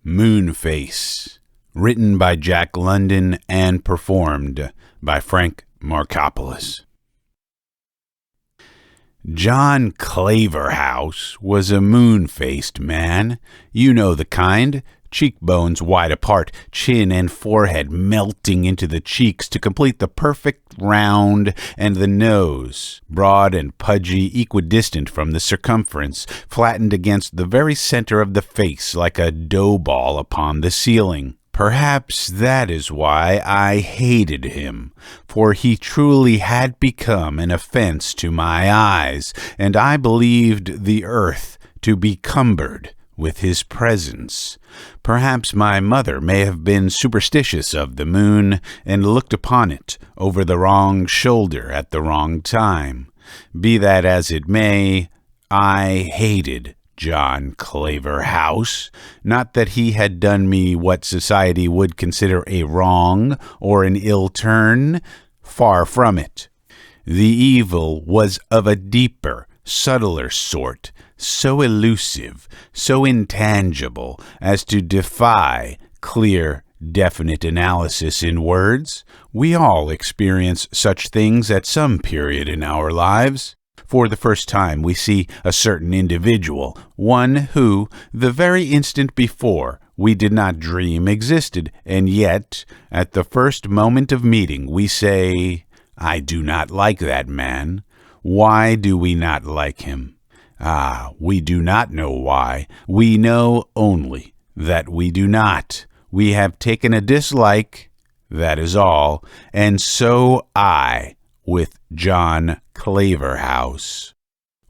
Moonface, written by Jack London and performed by Frank Marcopulos. John Claverhouse was a moon-faced man. You know the kind. Cheekbones wide apart, chin and forehead melting into the cheeks to complete the perfect round, and the nose, broad and pudgy, equidistant from the circumference, flattened against the very center of the face like a dough ball upon the ceiling. Perhaps that is why I hated him, for he truly had become an offense to my eyes, and I believed the earth to be cumbered with his presence. Perhaps my mother may have been superstitious of the moon and looked upon it over the wrong shoulder at the wrong time. Be that as it may, I hated John Claverhouse. Not that he had done me what society would consider a wrong or an ill turn. Far from it. The evil was of a deeper, subtler sort, so elusive, so intangible as to defy clear, definite analysis in words. We all experience such things at some period in our lives. For the first time we see a certain individual, one who, the very instant before, we did not dream existed, and yet, at the first moment of meeting, we say, "I do not like that man." Why do we not like him? We do not know why. We know only that we do not. We have taken a dislike, that is all, and so I with John Claverhouse.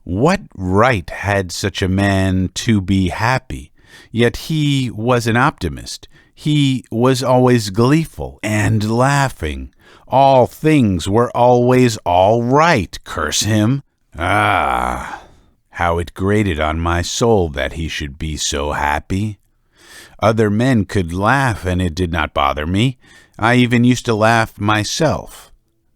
What right had such a man to be happy? Yet he was an optimist. He was always gleeful and laughing. All things were always all right, curse him. How it grated on my soul that he should be so happy. Other men could laugh, and it did not bother me. I even used to laugh myself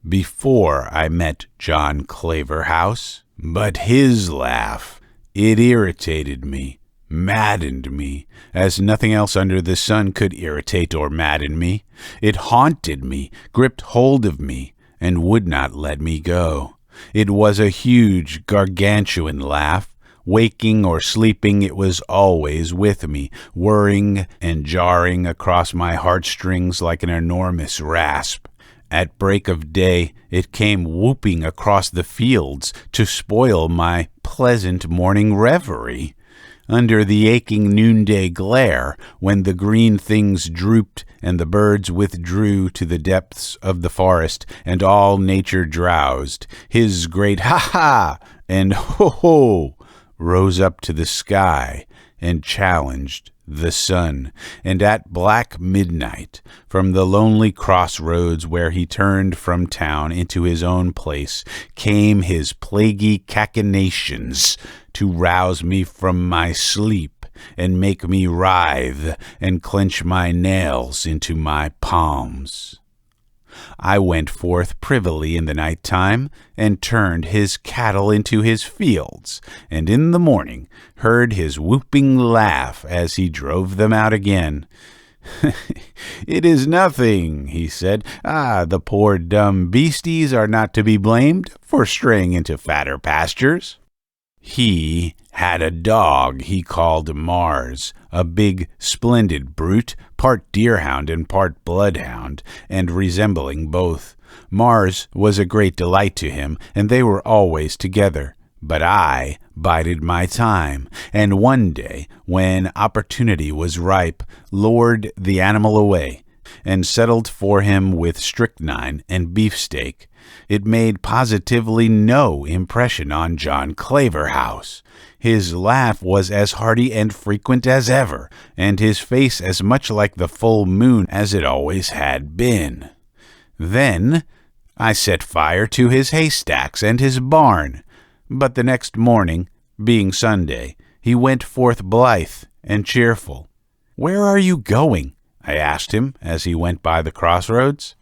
before I met John Claverhouse. But his laugh, it irritated me, maddened me, as nothing else under the sun could irritate or madden me. It haunted me, gripped hold of me, and would not let me go. It was a huge, gargantuan laugh. Waking or sleeping, it was always with me, whirring and jarring across my heartstrings like an enormous rasp. At break of day, it came whooping across the fields to spoil my pleasant morning reverie. Under the aching noonday glare, when the green things drooped and the birds withdrew to the depths of the forest, and all nature drowsed, his great ha-ha and ho-ho rose up to the sky and challenged the sun. And at black midnight, from the lonely crossroads where he turned from town into his own place, came his plaguey cachinnations to rouse me from my sleep and make me writhe and clench my nails into my palms. I went forth privily in the night time, and turned his cattle into his fields, and in the morning heard his whooping laugh as he drove them out again. "It is nothing," he said. The poor dumb beasties are not to be blamed for straying into fatter pastures." He had a dog he called Mars, a big, splendid brute, part deerhound and part bloodhound, and resembling both. Mars was a great delight to him, and they were always together. But I bided my time, and one day, when opportunity was ripe, lured the animal away, and settled for him with strychnine and beefsteak. It made positively no impression on John Claverhouse. His laugh was as hearty and frequent as ever, and his face as much like the full moon as it always had been. Then I set fire to his haystacks and his barn, but the next morning, being Sunday, he went forth blithe and cheerful. "Where are you going?" I asked him as he went by the crossroads.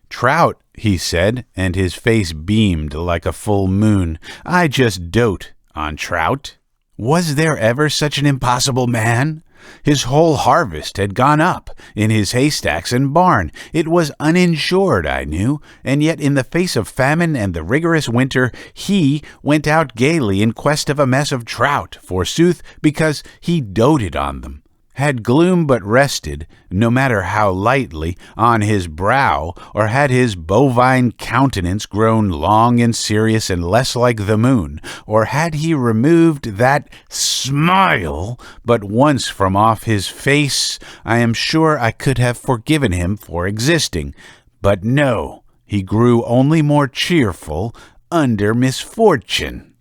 "Trout," he said, and his face beamed like a full moon. "I just dote on trout." Was there ever such an impossible man? His whole harvest had gone up in his haystacks and barn. It was uninsured, I knew, and yet in the face of famine and the rigorous winter, he went out gaily in quest of a mess of trout, forsooth, because he doted on them. Had gloom but rested, no matter how lightly, on his brow, or had his bovine countenance grown long and serious and less like the moon, or had he removed that smile but once from off his face, I am sure I could have forgiven him for existing. But no, he grew only more cheerful under misfortune.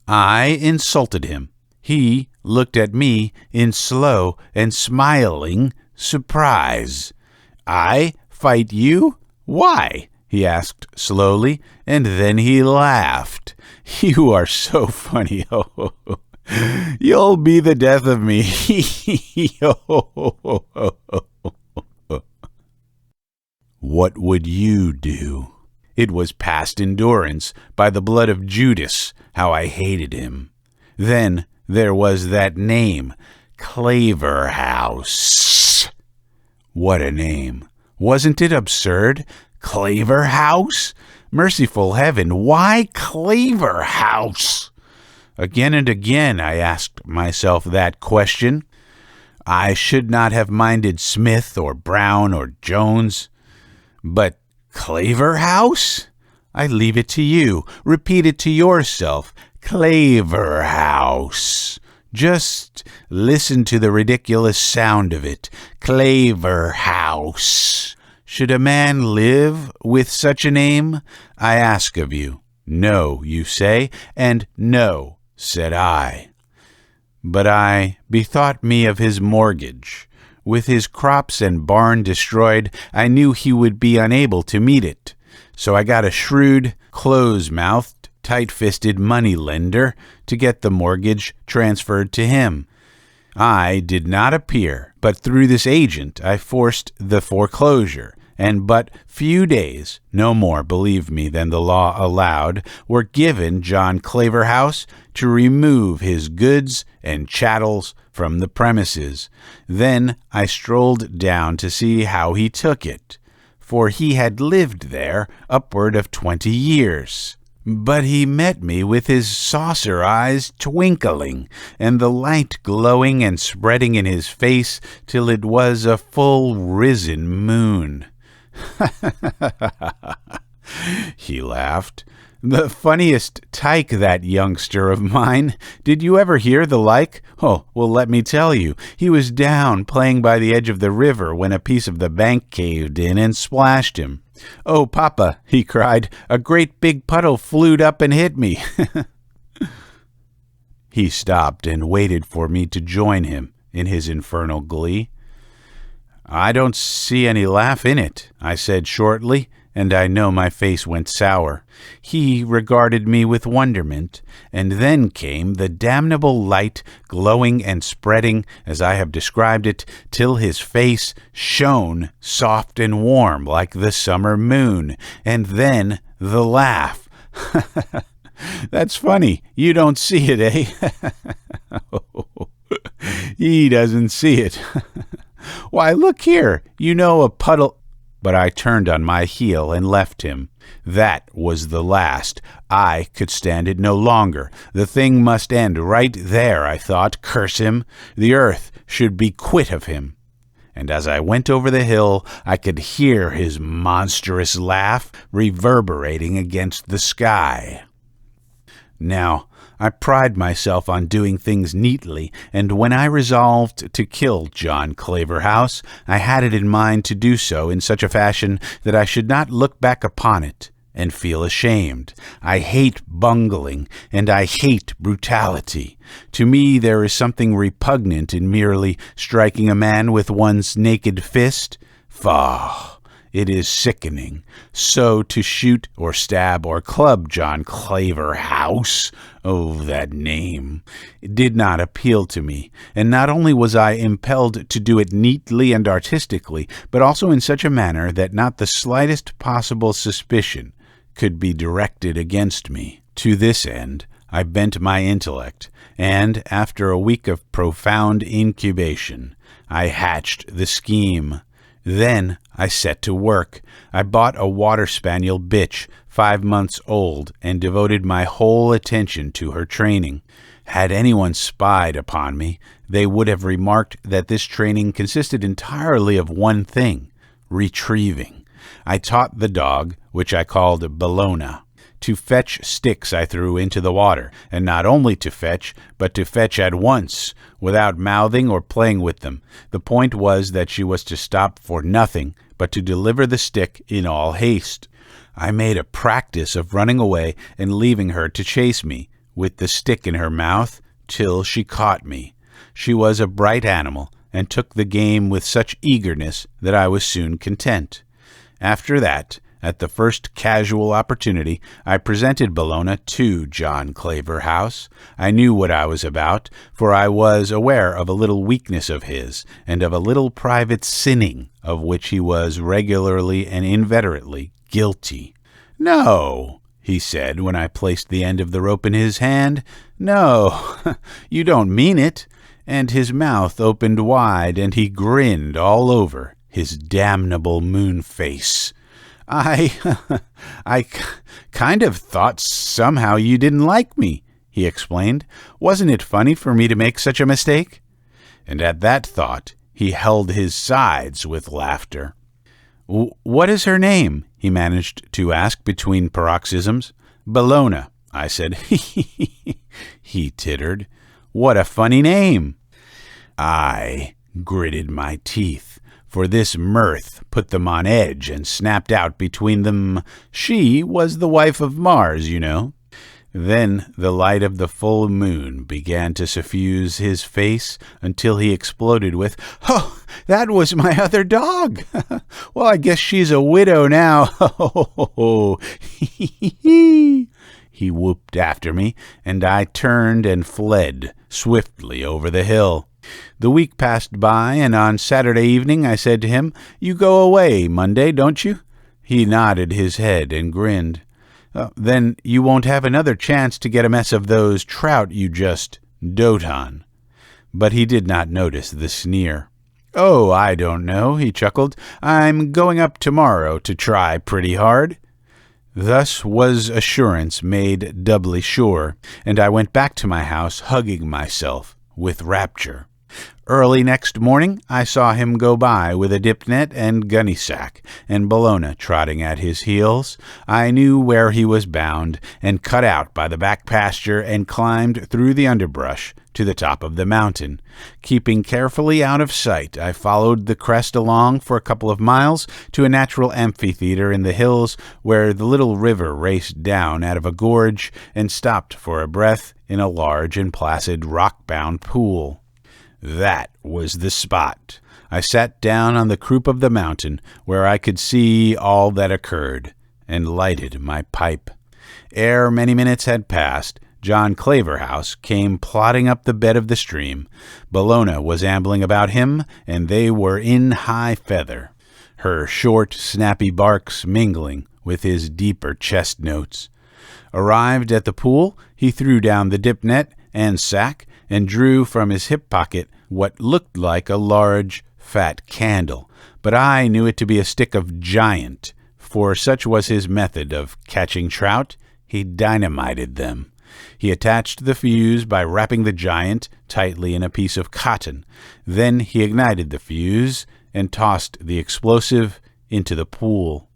I insulted him. He looked at me in slow and smiling surprise. "I fight you? Why?" he asked slowly, and then he laughed. "You are so funny. Oh, you'll be the death of me." What would you do? It was past endurance. By the blood of Judas, how I hated him. Then there was that name, Claverhouse. What a name! Wasn't it absurd? Claverhouse? Merciful heaven, why Claverhouse? Again and again I asked myself that question. I should not have minded Smith or Brown or Jones. But Claverhouse? I leave it to you. Repeat it to yourself. Claverhouse. Just listen to the ridiculous sound of it. Claverhouse. Should a man live with such a name? I ask of you. No, you say, and no, said I. But I bethought me of his mortgage. With his crops and barn destroyed, I knew he would be unable to meet it. So I got a shrewd, close-mouthed, tight-fisted money-lender to get the mortgage transferred to him. I did not appear, but through this agent I forced the foreclosure, and but few days, no more, believe me, than the law allowed, were given John Claverhouse to remove his goods and chattels from the premises. Then I strolled down to see how he took it, for he had lived there upward of 20 years. But he met me with his saucer eyes twinkling, and the light glowing and spreading in his face till it was a full risen moon. He laughed. The funniest tyke, that youngster of mine. Did you ever hear the like? Oh, well, let me tell you. He was down playing by the edge of the river when a piece of the bank caved in and splashed him. "Oh, Papa," he cried, "a great big puddle flew up and hit me." He stopped and waited for me to join him in his infernal glee. "I don't see any laugh in it," I said shortly, and I know my face went sour. He regarded me with wonderment, and then came the damnable light, glowing and spreading, as I have described it, till his face shone soft and warm like the summer moon, and then the laugh. "That's funny. You don't see it, eh?" He doesn't see it. "Why, look here. You know a puddle—" But I turned on my heel and left him. That was the last. I could stand it no longer. The thing must end right there, I thought. Curse him. The earth should be quit of him. And as I went over the hill, I could hear his monstrous laugh reverberating against the sky. Now, I pride myself on doing things neatly, and when I resolved to kill John Claverhouse, I had it in mind to do so in such a fashion that I should not look back upon it and feel ashamed. I hate bungling, and I hate brutality. To me there is something repugnant in merely striking a man with one's naked fist. Faugh! It is sickening. So to shoot or stab or club John Claverhouse, oh, that name, it did not appeal to me. And not only was I impelled to do it neatly and artistically, but also in such a manner that not the slightest possible suspicion could be directed against me. To this end I bent my intellect, and after a week of profound incubation, I hatched the scheme. Then I set to work. I bought a water spaniel bitch, 5 months old, and devoted my whole attention to her training. Had anyone spied upon me, they would have remarked that this training consisted entirely of one thing: retrieving. I taught the dog, which I called Bologna, to fetch sticks I threw into the water, and not only to fetch, but to fetch at once, without mouthing or playing with them. The point was that she was to stop for nothing, but to deliver the stick in all haste. I made a practice of running away and leaving her to chase me, with the stick in her mouth, till she caught me. She was a bright animal, and took the game with such eagerness that I was soon content. After that, at the first casual opportunity, I presented Bologna to John Claverhouse. I knew what I was about, for I was aware of a little weakness of his, and of a little private sinning of which he was regularly and inveterately guilty. "No," he said, when I placed the end of the rope in his hand. "No, you don't mean it." And his mouth opened wide, and he grinned all over his damnable moon face. I kind of thought somehow you didn't like me," he explained. "Wasn't it funny for me to make such a mistake?" And at that thought, he held his sides with laughter. "What is her name?" he managed to ask between paroxysms. "Bologna," I said. He tittered. "What a funny name." I gritted my teeth, for this mirth put them on edge, and snapped out between them, "She was the wife of Mars, you know." Then the light of the full moon began to suffuse his face until he exploded with, "Oh, that was my other dog! Well, I guess she's a widow now. Ho, He whooped after me, and I turned and fled swiftly over the hill. The week passed by, and on Saturday evening I said to him, "You go away Monday, don't you?" He nodded his head and grinned. "Then you won't have another chance to get a mess of those trout you just dote on." But he did not notice the sneer. "Oh, I don't know," he chuckled. "I'm going up tomorrow to try pretty hard." Thus was assurance made doubly sure, and I went back to my house hugging myself with rapture. Early next morning I saw him go by with a dip net and gunny sack, and Bologna trotting at his heels. I knew where he was bound, and cut out by the back pasture and climbed through the underbrush to the top of the mountain. Keeping carefully out of sight, I followed the crest along for a couple of miles to a natural amphitheater in the hills where the little river raced down out of a gorge and stopped for a breath in a large and placid rock-bound pool. That was the spot. I sat down on the croup of the mountain, where I could see all that occurred, and lighted my pipe. Ere many minutes had passed, John Claverhouse came plodding up the bed of the stream. Bologna was ambling about him, and they were in high feather, her short, snappy barks mingling with his deeper chest notes. Arrived at the pool, he threw down the dip net and sack, and drew from his hip pocket what looked like a large, fat candle, but I knew it to be a stick of giant, for such was his method of catching trout. He dynamited them. He attached the fuse by wrapping the giant tightly in a piece of cotton. Then he ignited the fuse and tossed the explosive into the pool.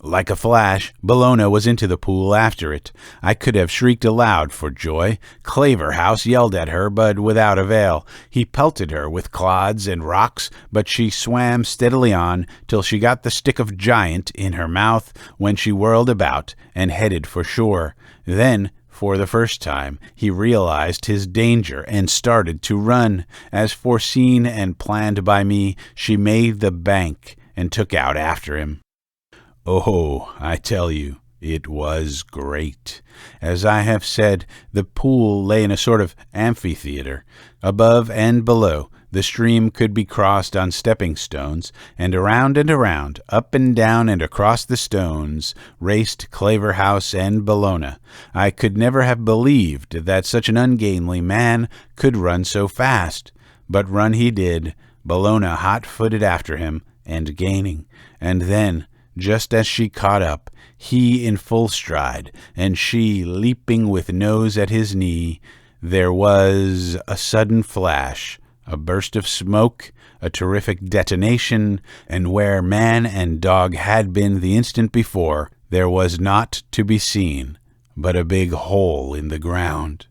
Like a flash, Bologna was into the pool after it. I could have shrieked aloud for joy. Claverhouse yelled at her, but without avail. He pelted her with clods and rocks, but she swam steadily on till she got the stick of giant in her mouth, when she whirled about and headed for shore. Then, for the first time, he realized his danger and started to run. As foreseen and planned by me, she made the bank and took out after him. Oh, I tell you, it was great. As I have said, the pool lay in a sort of amphitheater. Above and below, The stream could be crossed on stepping stones, and around, up and down and across the stones, raced Claverhouse and Bellona. I could never have believed that such an ungainly man could run so fast. But run he did, Bellona hot-footed after him, and gaining. And then, just as she caught up, he in full stride, and she leaping with nose at his knee, there was a sudden flash, a burst of smoke, a terrific detonation, and where man and dog had been the instant before, there was naught to be seen but a big hole in the ground.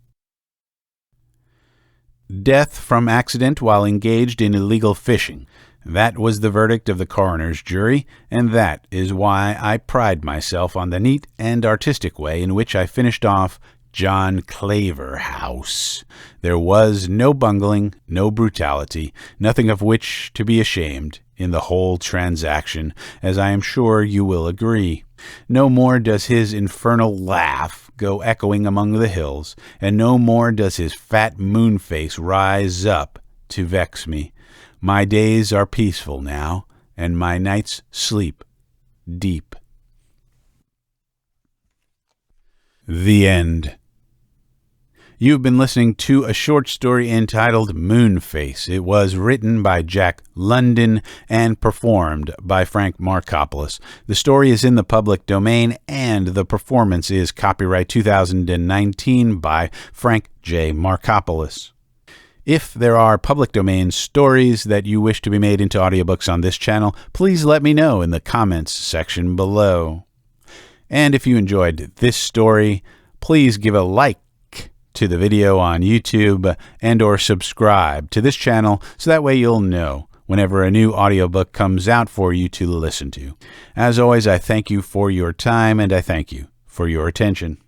Death from accident while engaged in illegal fishing. That was the verdict of the coroner's jury, and that is why I pride myself on the neat and artistic way in which I finished off John Claverhouse. There was no bungling, no brutality, nothing of which to be ashamed in the whole transaction, as I am sure you will agree. No more does his infernal laugh go echoing among the hills, and no more does his fat moon face rise up to vex me. My days are peaceful now, and my nights sleep deep. The end. You've been listening to a short story entitled Moonface. It was written by Jack London and performed by Frank Marcopulos. The story is in the public domain, and the performance is copyright 2019 by Frank J. Marcopulos. If there are public domain stories that you wish to be made into audiobooks on this channel, please let me know in the comments section below. And if you enjoyed this story, please give a like to the video on YouTube and or subscribe to this channel so that way you'll know whenever a new audiobook comes out for you to listen to. As always, I thank you for your time and I thank you for your attention.